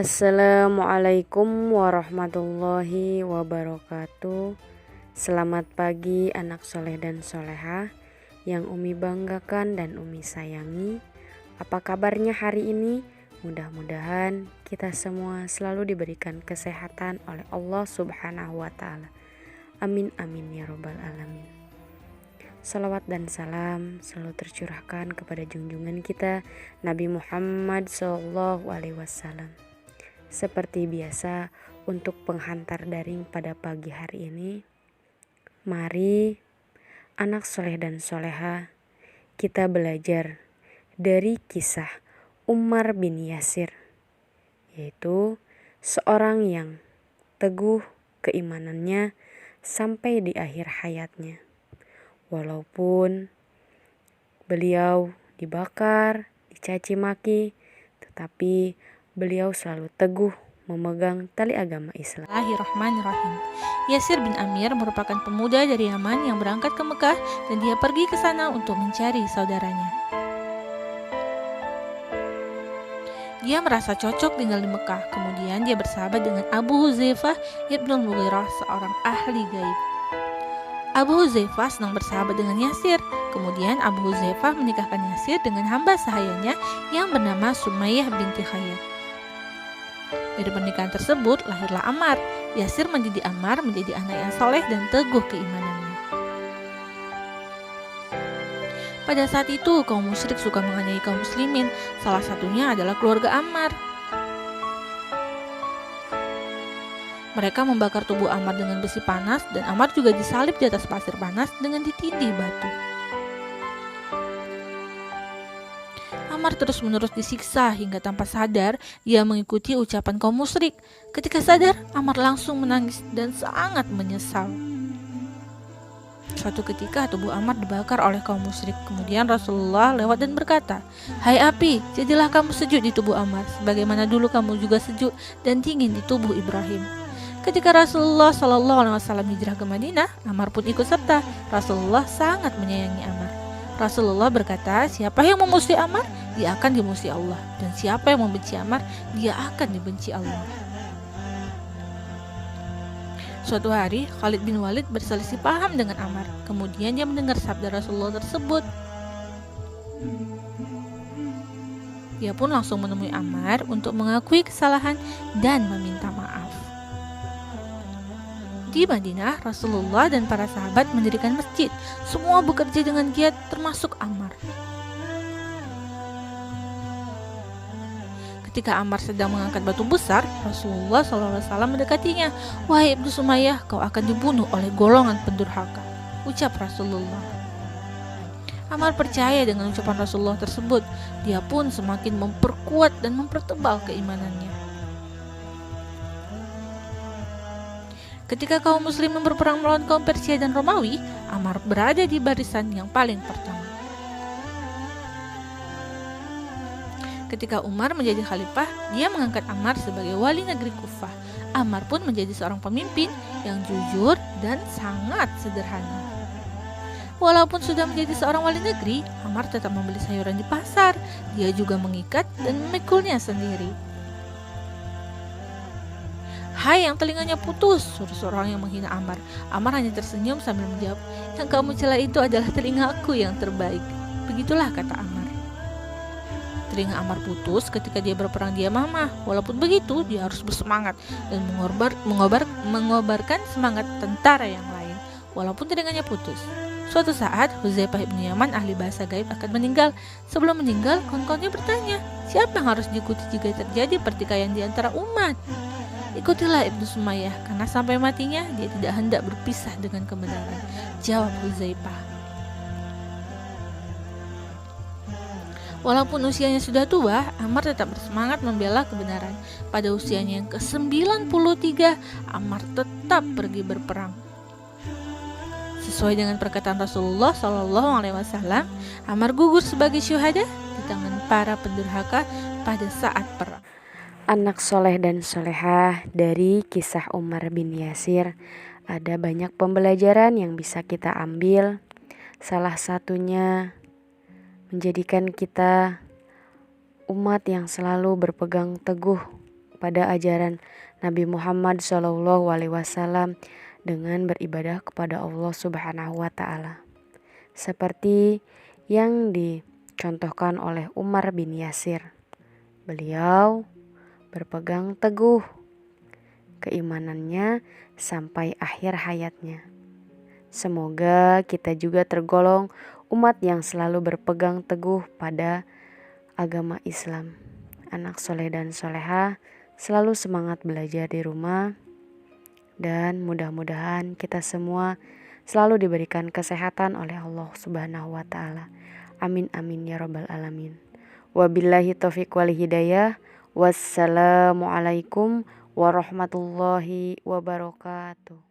Assalamualaikum warahmatullahi wabarakatuh. Selamat pagi anak soleh dan solehah yang Umi banggakan dan Umi sayangi. Apa kabarnya hari ini? Mudah-mudahan kita semua selalu diberikan kesehatan oleh Allah Subhanahu wa Ta'ala. Amin amin ya robbal alamin. Salawat dan salam selalu tercurahkan kepada junjungan kita Nabi Muhammad SAW. Seperti biasa, untuk penghantar daring pada pagi hari ini, mari anak soleh dan soleha kita belajar dari kisah Ummar bin Yasir, yaitu seorang yang teguh keimanannya sampai di akhir hayatnya. Walaupun beliau dibakar, dicaci maki, tetapi beliau selalu teguh memegang tali agama Islam. Bismillahirrahmanirrahim. Yasir bin Amir merupakan pemuda dari Yaman yang berangkat ke Mekah dan dia pergi ke sana untuk mencari saudaranya. Dia merasa cocok tinggal di Mekah. Kemudian dia bersahabat dengan Abu Huzaifah ibnul Mughirah, seorang ahli gaib. Abu Huzaifah senang bersahabat dengan Yasir. Kemudian Abu Huzaifah menikahkan Yasir dengan hamba sahayanya yang bernama Sumayyah binti Khayyat. Dari pernikahan tersebut lahirlah Ammar. Yasir mendidik Ammar menjadi anak yang soleh dan teguh keimanannya. Pada saat itu kaum musyrik suka menganiaya kaum muslimin. Salah satunya adalah keluarga Ammar. Mereka membakar tubuh Ammar dengan besi panas dan Ammar juga disalib di atas pasir panas dengan ditindih batu. Ammar terus-menerus disiksa hingga tanpa sadar dia mengikuti ucapan kaum musyrik. Ketika sadar, Ammar langsung menangis dan sangat menyesal. Suatu ketika tubuh Ammar dibakar oleh kaum musyrik. Kemudian Rasulullah lewat dan berkata, "Hai api, jadilah kamu sejuk di tubuh Ammar, sebagaimana dulu kamu juga sejuk dan dingin di tubuh Ibrahim." Ketika Rasulullah SAW hijrah ke Madinah, Ammar pun ikut serta. Rasulullah sangat menyayangi Ammar. Rasulullah berkata, siapa yang memusuhi Ammar, dia akan dimusuhi Allah. Dan siapa yang membenci Ammar, dia akan dibenci Allah. Suatu hari, Khalid bin Walid berselisih paham dengan Ammar. Kemudian dia mendengar sabda Rasulullah tersebut. Dia pun langsung menemui Ammar untuk mengakui kesalahan dan meminta maaf. Di Madinah, Rasulullah dan para sahabat mendirikan masjid. Semua bekerja dengan giat, termasuk Ammar. Ketika Ammar sedang mengangkat batu besar, Rasulullah SAW mendekatinya. "Wahai Ibnu Sumayyah, kau akan dibunuh oleh golongan pendurhaka," ucap Rasulullah. Ammar percaya dengan ucapan Rasulullah tersebut. Dia pun semakin memperkuat dan mempertebal keimanannya. Ketika kaum muslimin berperang melawan kaum Persia dan Romawi, Ammar berada di barisan yang paling pertama. Ketika Umar menjadi khalifah, dia mengangkat Ammar sebagai wali negeri Kufah. Ammar pun menjadi seorang pemimpin yang jujur dan sangat sederhana. Walaupun sudah menjadi seorang wali negeri, Ammar tetap membeli sayuran di pasar. Dia juga mengikat dan memikulnya sendiri. "Hai yang telinganya putus," suruh seorang yang menghina Ammar. Ammar hanya tersenyum sambil menjawab, "Yang kamu cela itu adalah telingaku yang terbaik." Begitulah kata Ammar. Telinga Ammar putus ketika dia berperang di Yamamah. Walaupun begitu, dia harus bersemangat dan mengobarkan semangat tentara yang lain, walaupun telinganya putus. Suatu saat, Huzaifah ibn Yaman, ahli bahasa gaib, akan meninggal. Sebelum meninggal, kawan-kawannya bertanya, siapa yang harus diikuti jika terjadi pertikaian di antara umat? "Ikutilah Ibnu Sumayyah, karena sampai matinya dia tidak hendak berpisah dengan kebenaran," jawab Huzaifah. Walaupun usianya sudah tua, Ammar tetap bersemangat membela kebenaran. Pada usianya yang ke-93, Ammar tetap pergi berperang. Sesuai dengan perkataan Rasulullah SAW, Ammar gugur sebagai syuhada di tangan para pendurhaka pada saat perang. Anak soleh dan solehah, dari kisah Ummar bin Yasir ada banyak pembelajaran yang bisa kita ambil. Salah satunya menjadikan kita umat yang selalu berpegang teguh pada ajaran Nabi Muhammad SAW dengan beribadah kepada Allah Subhanahu wa Ta'ala, seperti yang dicontohkan oleh Umar bin Yasir. Beliau berpegang teguh keimanannya sampai akhir hayatnya. Semoga kita juga tergolong umat yang selalu berpegang teguh pada agama Islam. Anak soleh dan solehah selalu semangat belajar di rumah, dan mudah-mudahan kita semua selalu diberikan kesehatan oleh Allah Subhanahu wa Ta'ala. Amin amin ya rabbal alamin. Wabillahi taufiq wal hidayah. Wassalamualaikum warahmatullahi wabarakatuh.